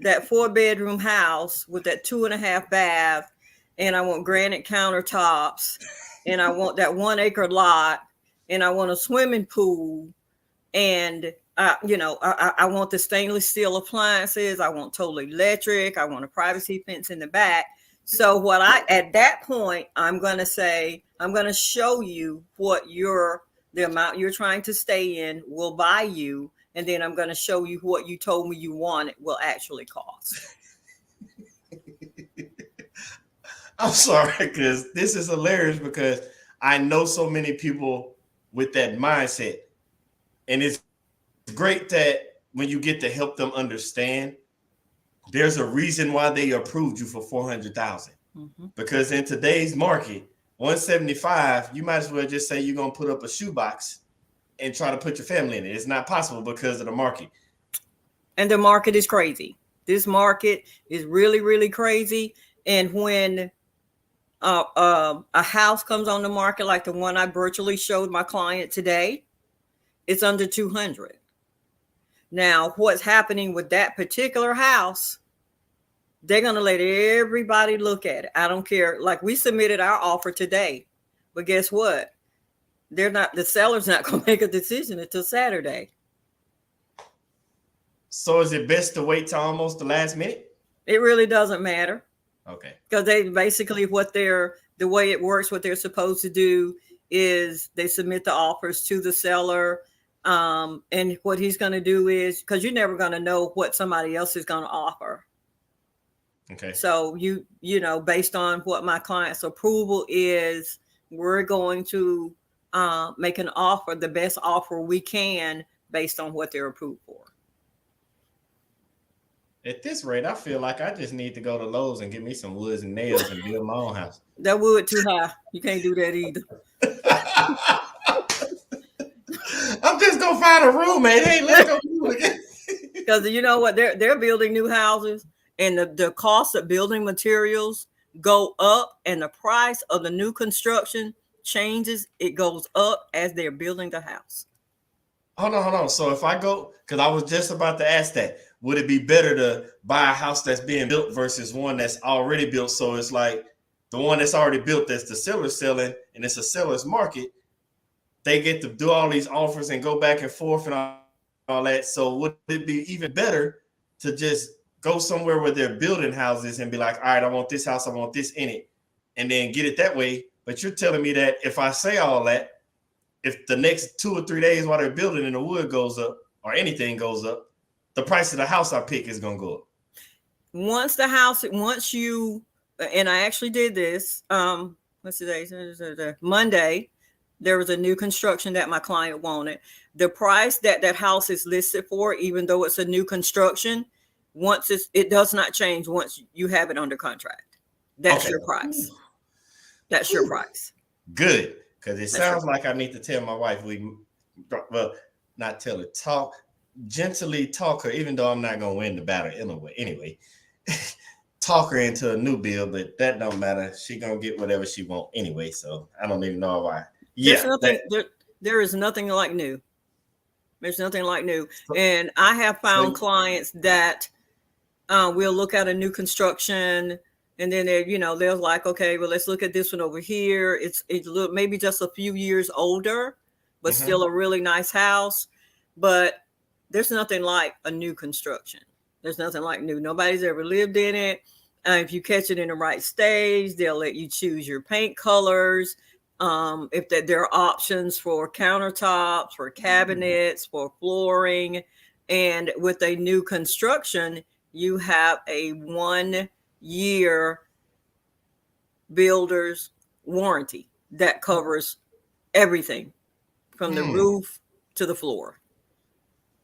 that 4-bedroom house with that 2.5 bath, and I want granite countertops, and I want that 1 acre lot, and I want a swimming pool, and I want the stainless steel appliances. I want total electric. I want a privacy fence in the back. So at that point, I'm going to show you what the amount you're trying to stay in will buy you. And then I'm going to show you what you told me you wanted will actually cost. I'm sorry, because this is hilarious, because I know so many people with that mindset. And it's great that when you get to help them understand, there's a reason why they approved you for $400,000. Mm-hmm. Because in today's market, $175,000, you might as well just say you're going to put up a shoebox and try to put your family in it. It's not possible because of the market. And the market is crazy. This market is really, really crazy. And when a house comes on the market like the one I virtually showed my client today, it's under $200,000. Now, what's happening with that particular house, they're going to let everybody look at it. I don't care. Like, we submitted our offer today, but guess what? The seller's not going to make a decision until Saturday. So is it best to wait till almost the last minute? It really doesn't matter. Okay. Because they basically the way it works, what they're supposed to do is they submit the offers to the seller. And what he's going to do is, because you're never going to know what somebody else is going to offer. Okay. So based on what my client's approval is, we're going to make an offer, the best offer we can based on what they're approved for. At this rate, I feel like I just need to go to Lowe's and get me some woods and nails and build my own house. That wood too high. You can't do that either. I'm just gonna find a roommate. Hey, let's go do it. Because you know what? They're building new houses, and the cost of building materials go up, and the price of the new construction changes. It goes up as they're building the house. Hold on. So if I go, because I was just about to ask that, would it be better to buy a house that's being built versus one that's already built? So it's like the one that's already built, that's the seller selling, and it's a seller's market. They get to do all these offers and go back and forth and all that. So would it be even better to just go somewhere where they're building houses and be like, all right, I want this house, I want this in it, and then get it that way? But you're telling me that if I say all that, if the next 2 or 3 days while they're building and the wood goes up or anything goes up, the price of the house I pick is going to go up. Once you, and I actually did this, what's today? Monday, there was a new construction that my client wanted. The price that house is listed for, even though it's a new construction, it does not change once you have it under contract. That's your price. That's your price. Good. Because it sounds like I need to tell my wife, not tell her, gently talk her, even though I'm not going to win the battle anyway, talk her into a new build, but that don't matter. She going to get whatever she want anyway. So I don't even know why. Yeah. There is nothing like new. There's nothing like new. And I have found clients that we'll look at a new construction, and then they're like, okay, well, let's look at this one over here. It's maybe just a few years older, but still a really nice house. But there's nothing like a new construction. There's nothing like new. Nobody's ever lived in it. If you catch it in the right stage, they'll let you choose your paint colors. If there are options for countertops, for cabinets, for flooring. And with a new construction, you have a 1-year builder's warranty that covers everything from the roof to the floor.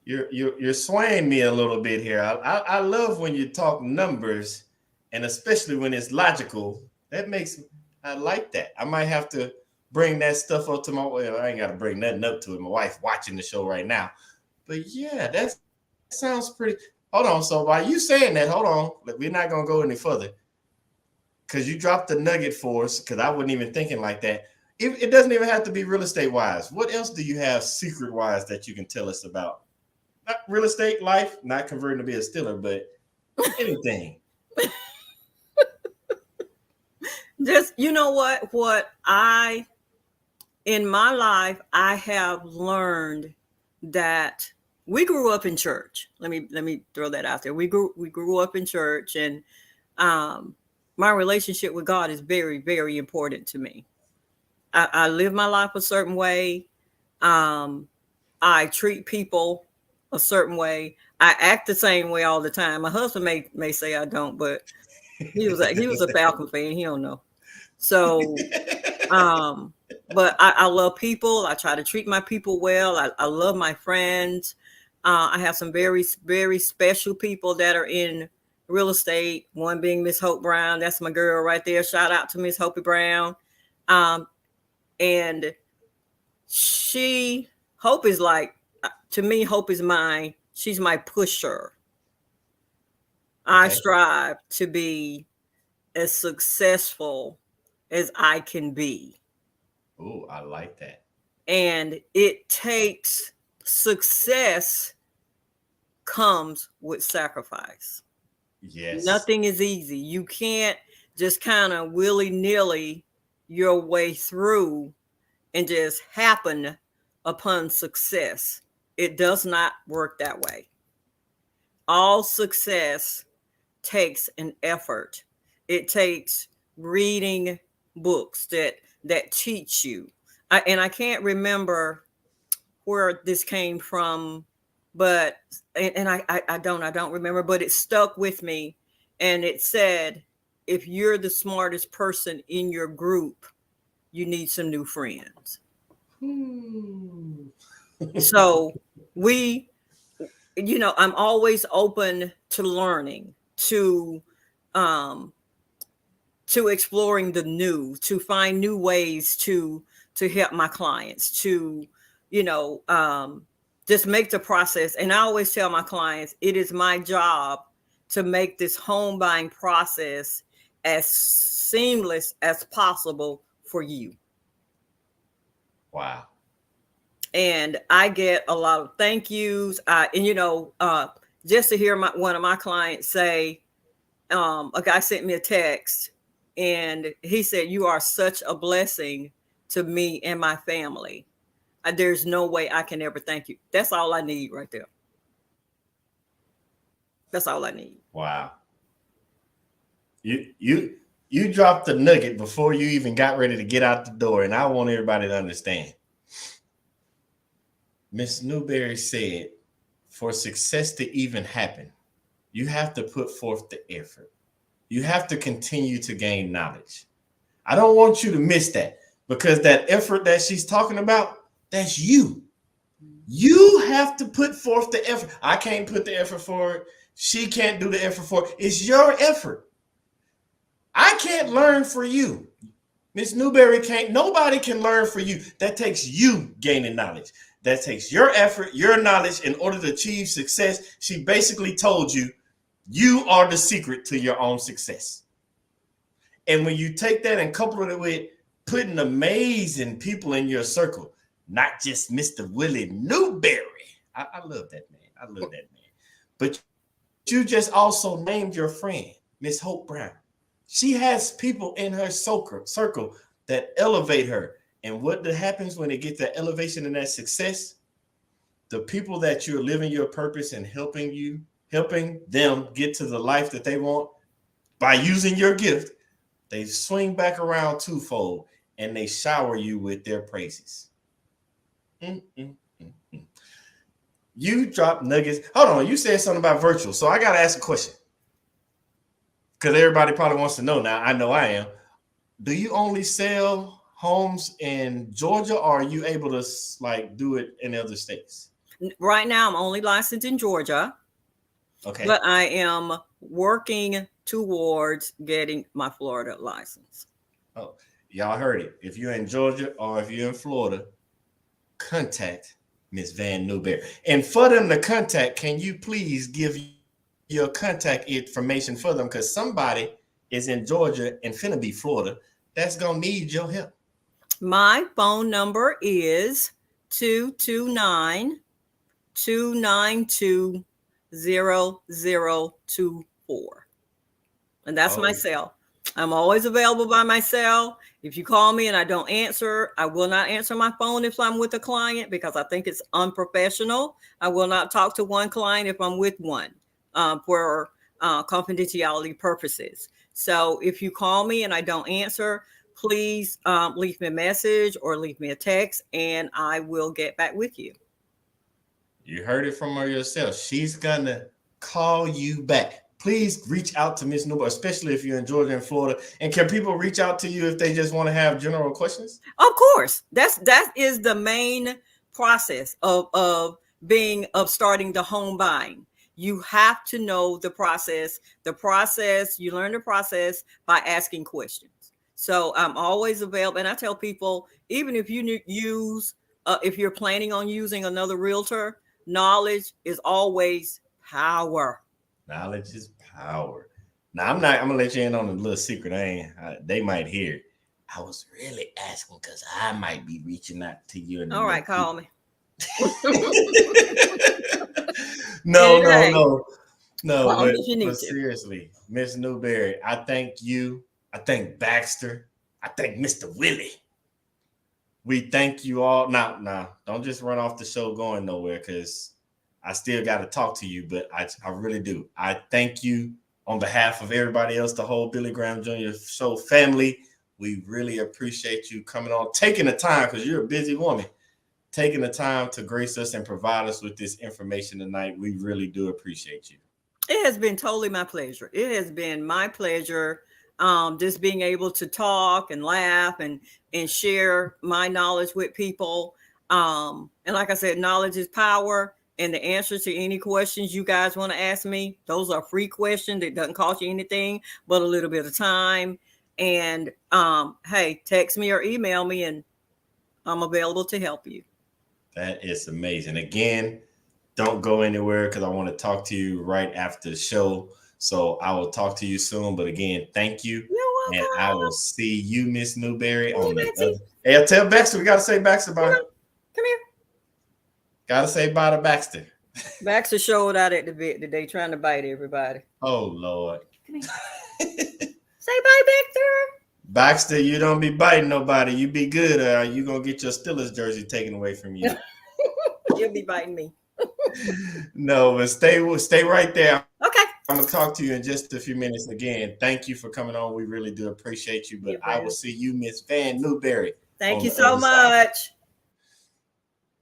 You're swaying me a little bit here. I love when you talk numbers, and especially when it's logical. I like that. I might have to bring that stuff up to I ain't got to bring nothing up to it. My wife's watching the show right now. But yeah, that sounds pretty. Hold on. So while you saying that, hold on. We're not going to go any further because you dropped the nugget for us, because I wasn't even thinking like that. It doesn't even have to be real estate wise. What else do you have secret wise that you can tell us about? Not real estate, life, not converting to be a stiller, but anything. Just, what in my life, I have learned that we grew up in church. Let me throw that out there. We grew up in church, and my relationship with God is very, very important to me. I live my life a certain way. I treat people a certain way. I act the same way all the time. My husband may say I don't, but he was a Falcon fan. He don't know. So, but I love people. I try to treat my people well. I love my friends. I have some very, very special people that are in real estate. One being Miss Hope Brown. That's my girl right there. Shout out to Miss Hope Brown. And Hope is like, to me, Hope is she's my pusher. Okay. I strive to be as successful as I can be. Oh, I like that. And it takes success comes with sacrifice. Yes. Nothing is easy. You can't just kind of willy-nilly your way through and just happen upon success. It does not work that way. All success takes an effort. It takes reading books that teach you. I can't remember where this came from, but I don't remember, but it stuck with me. And it said, if you're the smartest person in your group, you need some new friends. So I'm always open to learning, to exploring the new, to find new ways to help my clients, to, just make the process. And I always tell my clients, it is my job to make this home buying process as seamless as possible for you. Wow. And I get a lot of thank yous. Just to hear one of my clients say, a guy sent me a text and he said, "You are such a blessing to me and my family. There's no way I can ever thank you." That's all I need right there. That's all I need. Wow. You dropped the nugget before you even got ready to get out the door, and I want everybody to understand. Miss Newberry said, for success to even happen, you have to put forth the effort. You have to continue to gain knowledge. I don't want you to miss that, because that effort that she's talking about, that's you. You have to put forth the effort. I can't put the effort for it. She can't do the effort for it. It's your effort. I can't learn for you. Miss Newberry can't. Nobody can learn for you. That takes you gaining knowledge. That takes your effort, your knowledge in order to achieve success. She basically told you, you are the secret to your own success. And when you take that and couple it with putting amazing people in your circle, not just Mr. Willie Newberry. I love that man. I love that man. But you just also named your friend, Miss Hope Brown. She has people in her circle that elevate her. And what happens when they get that elevation and that success? The people that you're living your purpose and helping them get to the life that they want by using your gift, they swing back around twofold and they shower you with their praises. You drop nuggets. Hold on, you said something about virtual. So I got to ask a question. Because everybody probably wants to know now. I know I am. Do you only sell homes in Georgia, or are you able to like do it in other states? Right now, I'm only licensed in Georgia. Okay. But I am working towards getting my Florida license. Oh, y'all heard it. If you're in Georgia or if you're in Florida, contact Miss Van Newberry. And for them to contact, can you please give your contact information for them? Because somebody is in Georgia and finna be Florida that's gonna need your help. My phone number is 229-292-0024. And that's my cell. I'm always available by my cell. If you call me and I don't answer, I will not answer my phone if I'm with a client because I think it's unprofessional. I will not talk to one client if I'm with one for confidentiality purposes. So if you call me and I don't answer, please leave me a message or leave me a text and I will get back with you. You heard it from her yourself. She's gonna call you back. Please reach out to Miss Newberry, especially if you're in Georgia and Florida. And can people reach out to you if they just want to have general questions? Of course. That is the main process of starting the home buying. You have to know the process. You learn the process by asking questions. So I'm always available. And I tell people, even if you if you're planning on using another realtor, knowledge is always power. Knowledge is power. Now I'm gonna let you in on a little secret. They might hear. I was really asking because I might be reaching out to you. All right, call me. No. But seriously, Miss Newberry, I thank you. I thank Baxter. I thank Mr. Willie. We thank you all. Now, don't just run off the show going nowhere because I still got to talk to you, but I really do. I thank you on behalf of everybody else, the whole Billy Graham Jr. Show family. We really appreciate you coming on, taking the time, because you're a busy woman, taking the time to grace us and provide us with this information tonight. We really do appreciate you. It has been totally my pleasure. It has been my pleasure just being able to talk and laugh and share my knowledge with people. And like I said, knowledge is power. And the answers to any questions you guys want to ask me, those are free questions. It doesn't cost you anything but a little bit of time. And hey, text me or email me and I'm available to help you. That is amazing. Again, don't go anywhere because I want to talk to you right after the show. So I will talk to you soon. But again, thank you. You're welcome. And I will see you, Miss Newberry, on the other. Hey, tell Baxter, we got to say Baxter bye. Come here. Got to say bye to Baxter. Baxter showed out at the vet today trying to bite everybody. Oh, Lord. Come here. Say bye, Baxter. Baxter, you don't be biting nobody. You be good, or you going to get your Steelers jersey taken away from you. You'll be biting me. No, but stay right there. Okay. I'm going to talk to you in just a few minutes again. Thank you for coming on. We really do appreciate you. But I will see you, Miss Van Newberry. Thank you so much.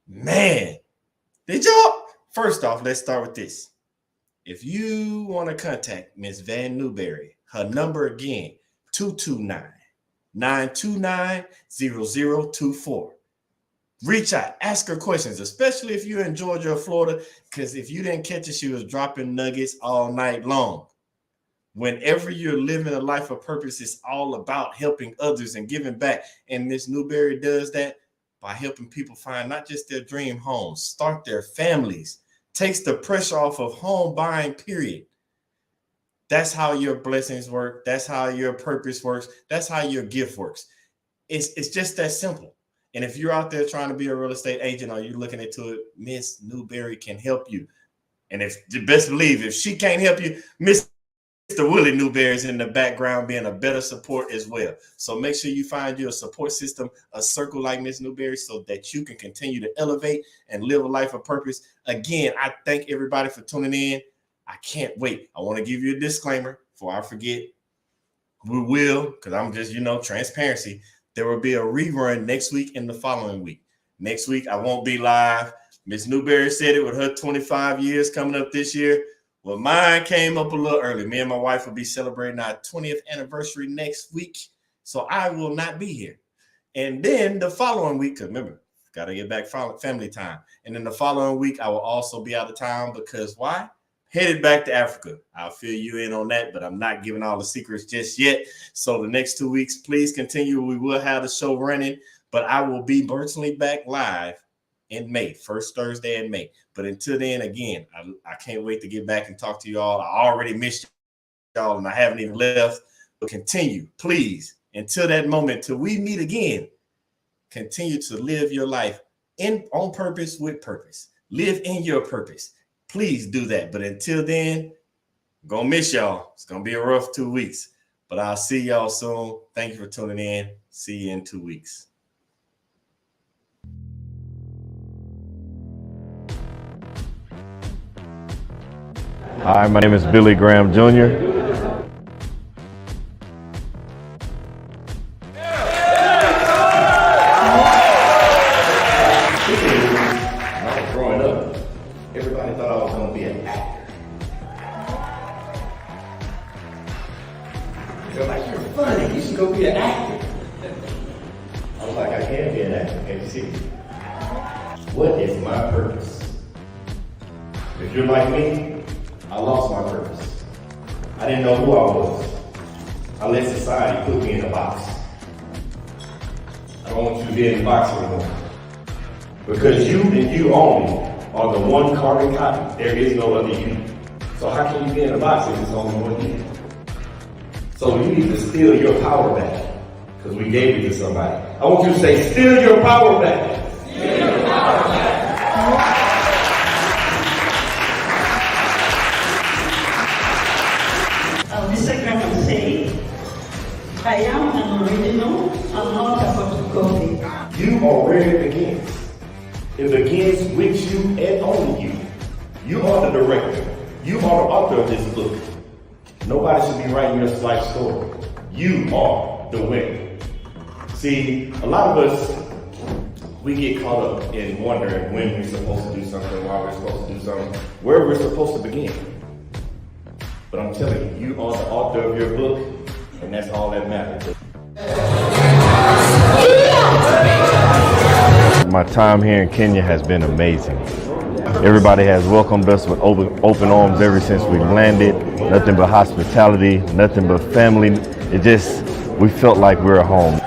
Man, did y'all? First off, let's start with this. If you want to contact Miss Van Newberry, her number again, 229-929-0024. Reach out, ask her questions, especially if you're in Georgia or Florida, because if you didn't catch it, she was dropping nuggets all night long. Whenever you're living a life of purpose, it's all about helping others and giving back. And Miss Newberry does that by helping people find not just their dream homes, start their families, takes the pressure off of home buying, period. That's how your blessings work. That's how your purpose works. That's how your gift works. It's just that simple. And if you're out there trying to be a real estate agent or you're looking into it, Miss Newberry can help you. And if you best believe, if she can't help you, Mr. Willie Newberry is in the background being a better support as well. So make sure you find you a support system, a circle like Miss Newberry, so that you can continue to elevate and live a life of purpose. Again, I thank everybody for tuning in. I can't wait. I want to give you a disclaimer before I forget. We will, because I'm just, transparency. There will be a rerun next week and the following week. Next week, I won't be live. Miss Newberry said it with her 25 years coming up this year. Well, mine came up a little early. Me and my wife will be celebrating our 20th anniversary next week. So I will not be here. And then the following week, because remember, got to get back family time. And then the following week, I will also be out of town because why? Headed back to Africa. I'll fill you in on that, but I'm not giving all the secrets just yet. So the next 2 weeks, please continue. We will have the show running, but I will be virtually back live in May, first Thursday in May. But until then, again, I can't wait to get back and talk to y'all. I already missed y'all and I haven't even left. But continue, please, until that moment, till we meet again, continue to live your life on purpose with purpose. Live in your purpose. Please do that. But until then, I'm going to miss y'all. It's going to be a rough 2 weeks. But I'll see y'all soon. Thank you for tuning in. See you in 2 weeks. Hi, my name is Billy Graham Jr. When I was growing up, everybody thought I was going to be an actor. They're like, you're funny, you should go be an actor. I was like, I can't be an actor, can't you see? What is my purpose? If you're like me, I lost my purpose. I didn't know who I was. I let society put me in a box. I don't want you to be in the box anymore. Because you and you only are the one carbon copy. There is no other you. So how can you be in a box if it's only one you? So you need to steal your power back. Because we gave it to somebody. I want you to say, steal your power back. Steal your power back. Mr. Graham said, I am an original, I'm not a photocopy. You are where it begins. It begins with you and only you. You are the director. You are the author of this book. Nobody should be writing your life story. You are the winner. See, a lot of us, we get caught up in wondering when we're supposed to do something, why we're supposed to do something, where we're supposed to begin. But I'm telling you, you are the author of your book, and that's all that matters. My time here in Kenya has been amazing. Everybody has welcomed us with open arms ever since we landed. Nothing but hospitality, nothing but family. We felt like we're home.